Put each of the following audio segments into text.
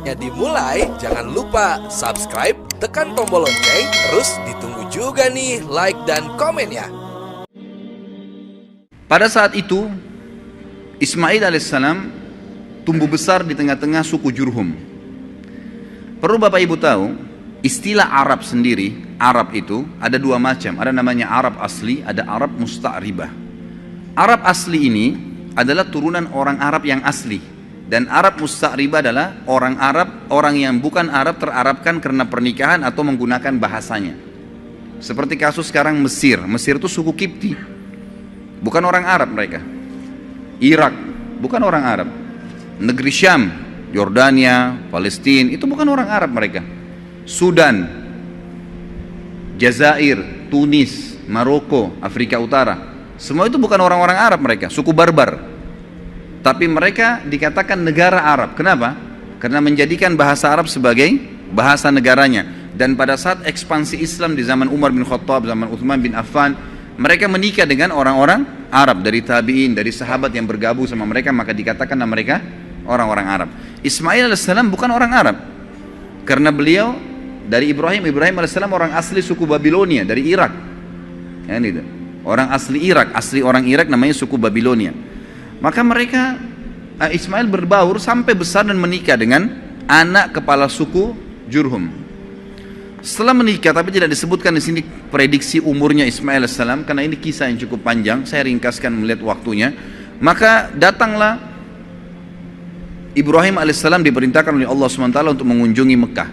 Ya dimulai, jangan lupa subscribe, tekan tombol lonceng, terus ditunggu juga nih like dan komennya. Pada saat itu Ismail alaihissalam tumbuh besar di tengah-tengah suku Jurhum. Perlu Bapak Ibu tahu, istilah Arab sendiri, Arab itu ada dua macam. Ada namanya Arab asli, ada Arab musta'ribah. Arab asli ini adalah turunan orang Arab yang asli. Dan Arab musta'ribah adalah orang Arab, orang yang bukan Arab terarabkan karena pernikahan atau menggunakan bahasanya. Seperti kasus sekarang Mesir. Mesir itu suku Kipti, bukan orang Arab mereka. Irak, bukan orang Arab. Negeri Syam, Yordania, Palestina, itu bukan orang Arab mereka. Sudan, Jazair, Tunis, Maroko, Afrika Utara, semua itu bukan orang-orang Arab mereka, suku barbar. Tapi mereka dikatakan negara Arab. Kenapa? Karena menjadikan bahasa Arab sebagai bahasa negaranya. Dan pada saat ekspansi Islam di zaman Umar bin Khattab, zaman Uthman bin Affan, mereka menikah dengan orang-orang Arab, dari tabi'in, dari sahabat yang bergabung sama mereka, maka dikatakanlah mereka orang-orang Arab. Ismail alaihissalam bukan orang Arab, karena beliau dari Ibrahim alaihissalam orang asli suku Babilonia, dari Irak. Ya, gitu. Orang asli Irak, asli orang Irak namanya suku Babilonia. Maka mereka, Ismail berbaur sampai besar dan menikah dengan anak kepala suku Jurhum. Setelah menikah, tapi tidak disebutkan di sini prediksi umurnya Ismail alaihissalam, karena ini kisah yang cukup panjang, saya ringkaskan melihat waktunya. Maka datanglah Ibrahim alaihissalam, diperintahkan oleh Allah SWT untuk mengunjungi Mekah.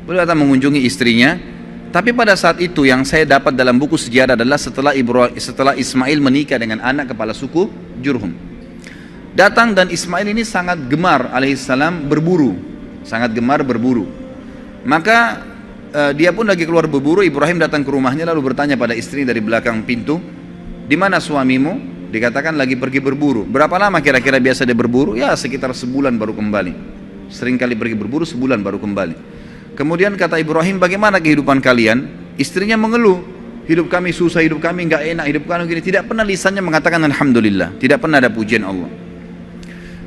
Beliau datang mengunjungi istrinya. Tapi pada saat itu yang saya dapat dalam buku sejarah adalah setelah Ismail menikah dengan anak kepala suku Jurhum. Datang, dan Ismail ini sangat gemar alaihissalam berburu, sangat gemar berburu. Maka dia pun lagi keluar berburu. Ibrahim datang ke rumahnya lalu bertanya pada istri dari belakang pintu, "Di mana suamimu?" Dikatakan lagi pergi berburu. Berapa lama kira-kira biasa dia berburu? Ya sekitar sebulan baru kembali. Sering kali pergi berburu, sebulan baru kembali. Kemudian kata Ibrahim, "Bagaimana kehidupan kalian?" Istrinya mengeluh, "Hidup kami susah, hidup kami nggak enak, hidup kami gini." Tidak pernah lisannya mengatakan alhamdulillah, tidak pernah ada pujian Allah.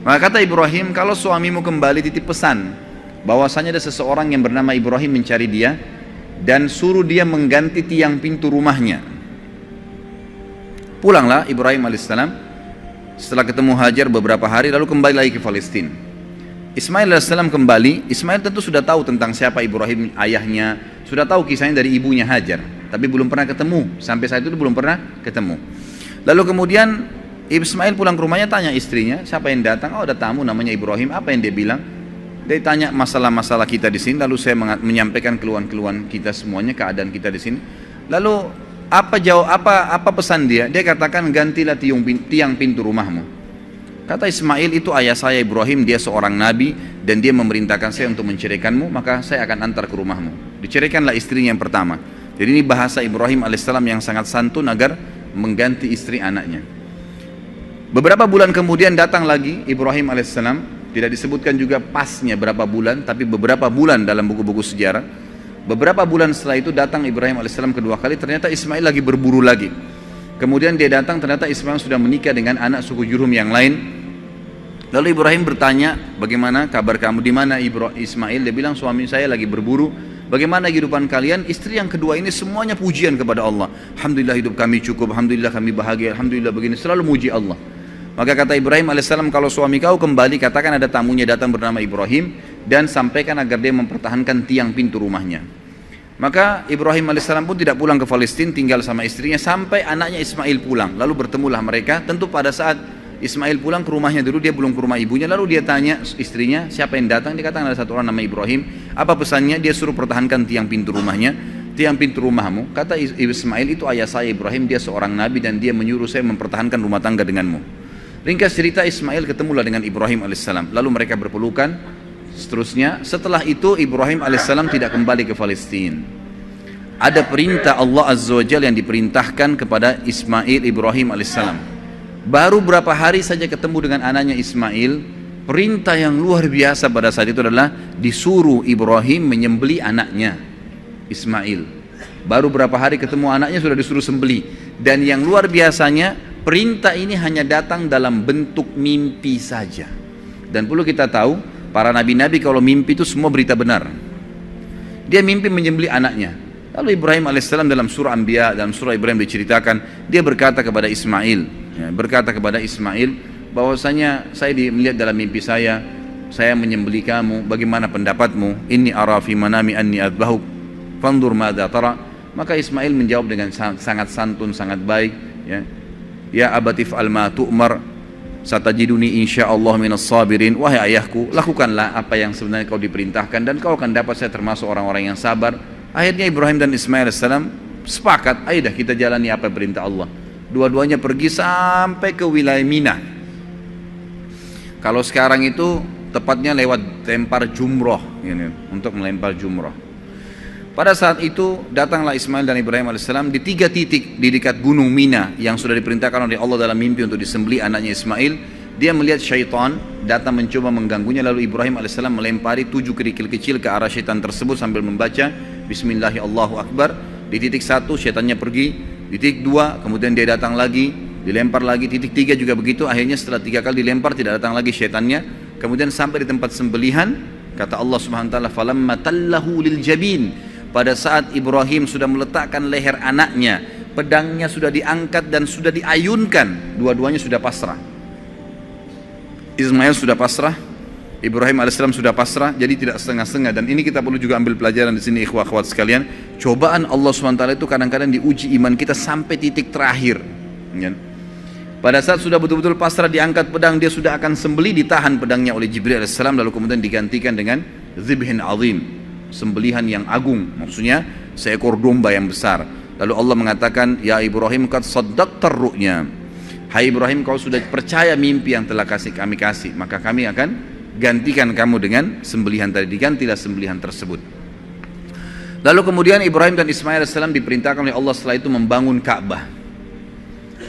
Maka kata Ibrahim, "Kalau suamimu kembali, titip pesan bahwasanya ada seseorang yang bernama Ibrahim mencari dia, dan suruh dia mengganti tiang pintu rumahnya." Pulanglah Ibrahim alaihissalam setelah ketemu Hajar beberapa hari, lalu kembali lagi ke Palestina. Ismail alaihissalam kembali. Ismail tentu sudah tahu tentang siapa Ibrahim ayahnya, sudah tahu kisahnya dari ibunya Hajar, tapi belum pernah ketemu. Sampai saat itu belum pernah ketemu. Lalu kemudian Ismail pulang ke rumahnya, tanya istrinya, "Siapa yang datang?" "Oh, ada tamu namanya Ibrahim." "Apa yang dia bilang?" Dia tanya masalah-masalah kita di sini, lalu saya menyampaikan keluhan-keluhan kita semuanya, keadaan kita di sini. Lalu apa pesan dia? Dia katakan, "Gantilah tiang pintu rumahmu." Kata Ismail, "Itu ayah saya Ibrahim, dia seorang nabi dan dia memerintahkan saya untuk menceraikanmu, maka saya akan antar ke rumahmu." Diceraikanlah istrinya yang pertama. Jadi ini bahasa Ibrahim alaihissalam yang sangat santun agar mengganti istri anaknya. Beberapa bulan kemudian datang lagi Ibrahim alaihissalam, tidak disebutkan juga pasnya berapa bulan, tapi beberapa bulan dalam buku-buku sejarah. Beberapa bulan setelah itu datang Ibrahim alaihissalam kedua kali, ternyata Ismail lagi berburu lagi. Kemudian dia datang, ternyata Ismail sudah menikah dengan anak suku Jurhum yang lain. Lalu Ibrahim bertanya, "Bagaimana kabar kamu? Di mana Ismail?" Dia bilang, "Suami saya lagi berburu." "Bagaimana kehidupan kalian?" Istri yang kedua ini semuanya pujian kepada Allah. "Alhamdulillah hidup kami cukup, alhamdulillah kami bahagia, alhamdulillah begini." Selalu muji Allah. Maka kata Ibrahim alaihissalam, "Kalau suami kau kembali, katakan ada tamunya datang bernama Ibrahim, dan sampaikan agar dia mempertahankan tiang pintu rumahnya." Maka Ibrahim alaihissalam pun tidak pulang ke Palestina, tinggal sama istrinya sampai anaknya Ismail pulang. Lalu bertemulah mereka. Tentu pada saat Ismail pulang ke rumahnya dulu, dia belum ke rumah ibunya. Lalu dia tanya istrinya, "Siapa yang datang?" Dia katakan, "Ada satu orang nama Ibrahim." "Apa pesannya?" Dia suruh pertahankan tiang pintu rumahnya. "Tiang pintu rumahmu," kata Ismail, "itu ayah saya Ibrahim, dia seorang nabi dan dia menyuruh saya mempertahankan rumah tangga denganmu." Ringkas cerita, Ismail ketemulah dengan Ibrahim alaihissalam. Lalu mereka berpelukan. Seterusnya, setelah itu Ibrahim alaihissalam tidak kembali ke Palestina. Ada perintah Allah Azza wa Jalla yang diperintahkan kepada Ismail Ibrahim alaihissalam. Baru berapa hari saja ketemu dengan anaknya Ismail, perintah yang luar biasa pada saat itu adalah disuruh Ibrahim menyembelih anaknya Ismail. Baru berapa hari ketemu anaknya sudah disuruh sembelih. Dan yang luar biasanya, perintah ini hanya datang dalam bentuk mimpi saja. Dan perlu kita tahu, para nabi-nabi kalau mimpi itu semua berita benar. Dia mimpi menyembelih anaknya. Lalu Ibrahim alaihissalam dalam surah Anbiya, dalam surah Ibrahim diceritakan, dia berkata kepada Ismail, bahwasanya saya melihat dalam mimpi saya menyembelih kamu, bagaimana pendapatmu? Inni ara fi manami anni adbahuk, fandur madza tara. Maka Ismail menjawab dengan sangat santun, sangat baik, ya abatif al ma tu'mar satajiduni insyaallah minas sabirin. Wahai ayahku, lakukanlah apa yang sebenarnya kau diperintahkan dan kau akan dapat saya termasuk orang-orang yang sabar. Akhirnya Ibrahim dan Ismail alaihissalam sepakat, ayo dah kita jalani apa perintah Allah. Dua-duanya pergi sampai ke wilayah Mina. Kalau sekarang itu tepatnya lewat lempar jumroh, untuk melempar jumroh. Pada saat itu datanglah Ismail dan Ibrahim alaihissalam di 3 titik di dekat gunung Mina yang sudah diperintahkan oleh Allah dalam mimpi untuk disembelih anaknya Ismail. Dia melihat syaitan datang mencoba mengganggunya, lalu Ibrahim alaihissalam melempari 7 kerikil kecil ke arah syaitan tersebut sambil membaca Bismillahirrahmanirrahim Allahu Akbar. Di titik 1 syaitannya pergi, di titik 2 kemudian dia datang lagi, dilempar lagi, titik 3 juga begitu. Akhirnya setelah 3 kali dilempar tidak datang lagi syaitannya. Kemudian sampai di tempat sembelihan, kata Allah Subhanahu wa taala, falamma tallahu lil jabin. Pada saat Ibrahim sudah meletakkan leher anaknya, pedangnya sudah diangkat dan sudah diayunkan, dua-duanya sudah pasrah. Ismail sudah pasrah, Ibrahim alaihissalam sudah pasrah, jadi tidak setengah-setengah. Dan ini kita perlu juga ambil pelajaran di sini, ikhwah akhwat sekalian. Cobaan Allah SWT itu kadang-kadang diuji iman kita sampai titik terakhir. Pada saat sudah betul-betul pasrah, diangkat pedang, dia sudah akan sembelih, ditahan pedangnya oleh Jibril alaihissalam, lalu kemudian digantikan dengan zibhin azim, sembelihan yang agung, maksudnya seekor domba yang besar. Lalu Allah mengatakan, ya Ibrahim qad saddaqtar ru'ya. Hai Ibrahim, kau sudah percaya mimpi yang telah kami kasih, maka kami akan gantikan kamu dengan sembelihan tadi. Digantilah sembelihan tersebut. Lalu kemudian Ibrahim dan Ismail AS diperintahkan oleh Allah setelah itu membangun Ka'bah.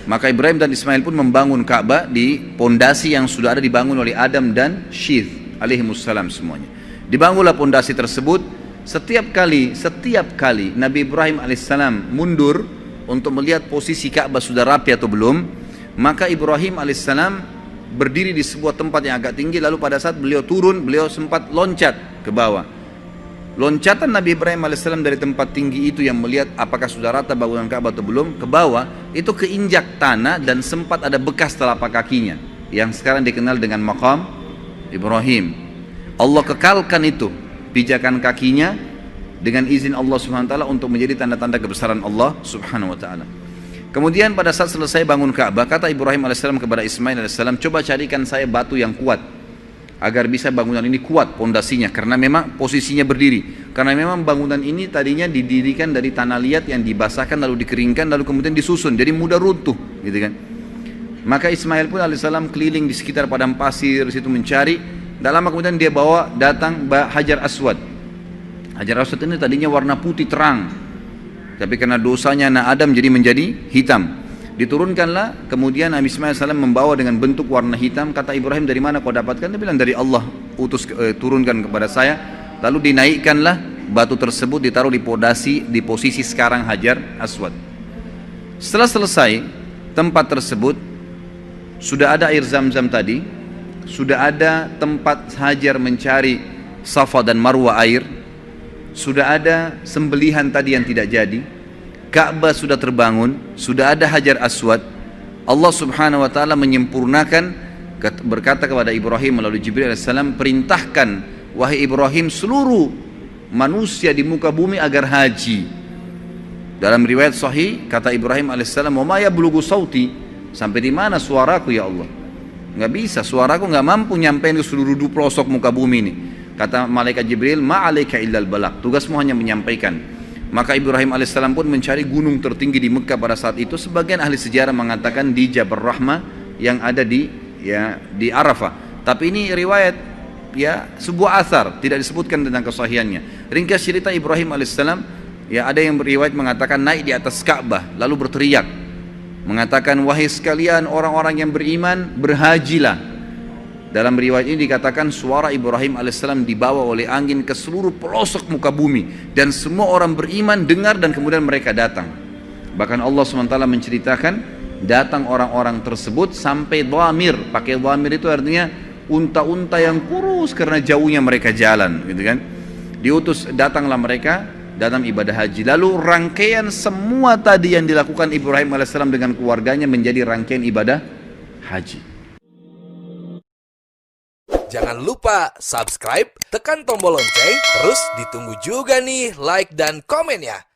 Maka Ibrahim dan Ismail pun membangun Ka'bah di pondasi yang sudah ada dibangun oleh Adam dan Syith alaihimussalam semuanya. Dibangunlah pondasi tersebut. Setiap kali Nabi Ibrahim alaihissalam mundur untuk melihat posisi Ka'bah sudah rapi atau belum, maka Ibrahim alaihissalam berdiri di sebuah tempat yang agak tinggi, lalu pada saat beliau turun, beliau sempat loncat ke bawah. Loncatan Nabi Ibrahim alaihissalam dari tempat tinggi itu yang melihat apakah sudah rata bangunan Ka'bah atau belum, ke bawah itu keinjak tanah dan sempat ada bekas telapak kakinya yang sekarang dikenal dengan maqam Ibrahim. Allah kekalkan itu pijakan kakinya dengan izin Allah Subhanahu wa taala untuk menjadi tanda-tanda kebesaran Allah Subhanahu wa taala. Kemudian pada saat selesai bangun Ka'bah, kata Ibrahim alaihissalam kepada Ismail alaihissalam, coba carikan saya batu yang kuat agar bisa bangunan ini kuat pondasinya, karena memang posisinya berdiri. Karena memang bangunan ini tadinya didirikan dari tanah liat yang dibasahkan lalu dikeringkan lalu kemudian disusun, jadi mudah runtuh, gitu kan. Maka Ismail pun alaihissalam keliling di sekitar padang pasir situ mencari. Tak lama kemudian dia bawa datang Hajar Aswad. Hajar Aswad ini tadinya warna putih terang, tapi karena dosanya anak Adam jadi menjadi hitam. Diturunkanlah, kemudian Nabi Ismail AS membawa dengan bentuk warna hitam. Kata Ibrahim, dari mana kau dapatkan? Dia bilang, dari Allah turunkan kepada saya. Lalu dinaikkanlah batu tersebut, ditaruh di posisi sekarang Hajar Aswad. Setelah selesai tempat tersebut, sudah ada air Zam-Zam tadi, sudah ada tempat Hajar mencari Safa dan Marwa air, sudah ada sembelihan tadi yang tidak jadi, Ka'bah sudah terbangun, sudah ada Hajar Aswad. Allah Subhanahu wa taala menyempurnakan, berkata kepada Ibrahim melalui Jibril alaihissalam, perintahkan wahai Ibrahim seluruh manusia di muka bumi agar haji. Dalam riwayat sahih kata Ibrahim alaihissalam, "Wa ma yablughu sauti?" Sampai di mana suaraku ya Allah? Enggak bisa, suaraku enggak mampu nyampein ke seluruh pelosok muka bumi ini. Kata malaikat Jibril, "Ma 'alaika illal balagh." Tugasmu hanya menyampaikan. Maka Ibrahim alaihissalam pun mencari gunung tertinggi di Mekah pada saat itu. Sebagian ahli sejarah mengatakan di Jabal Rahmah yang ada di Arafah. Tapi ini riwayat sebuah asar, tidak disebutkan tentang kesahihannya. Ringkas cerita Ibrahim alaihissalam, ada yang beriwayat mengatakan naik di atas Ka'bah lalu berteriak mengatakan, "Wahai sekalian orang-orang yang beriman, berhajilah." Dalam riwayat ini dikatakan suara Ibrahim alaihissalam dibawa oleh angin ke seluruh pelosok muka bumi dan semua orang beriman dengar dan kemudian mereka datang. Bahkan Allah SWT menceritakan Datang orang-orang tersebut sampai dhamir. Pakai dhamir itu artinya unta-unta yang kurus karena jauhnya mereka jalan, gitu kan. Diutus, datanglah mereka dalam ibadah haji. Lalu rangkaian semua tadi yang dilakukan Ibrahim alaihissalam dengan keluarganya menjadi rangkaian ibadah haji. Jangan lupa subscribe, tekan tombol lonceng, terus ditunggu juga nih like dan komennya.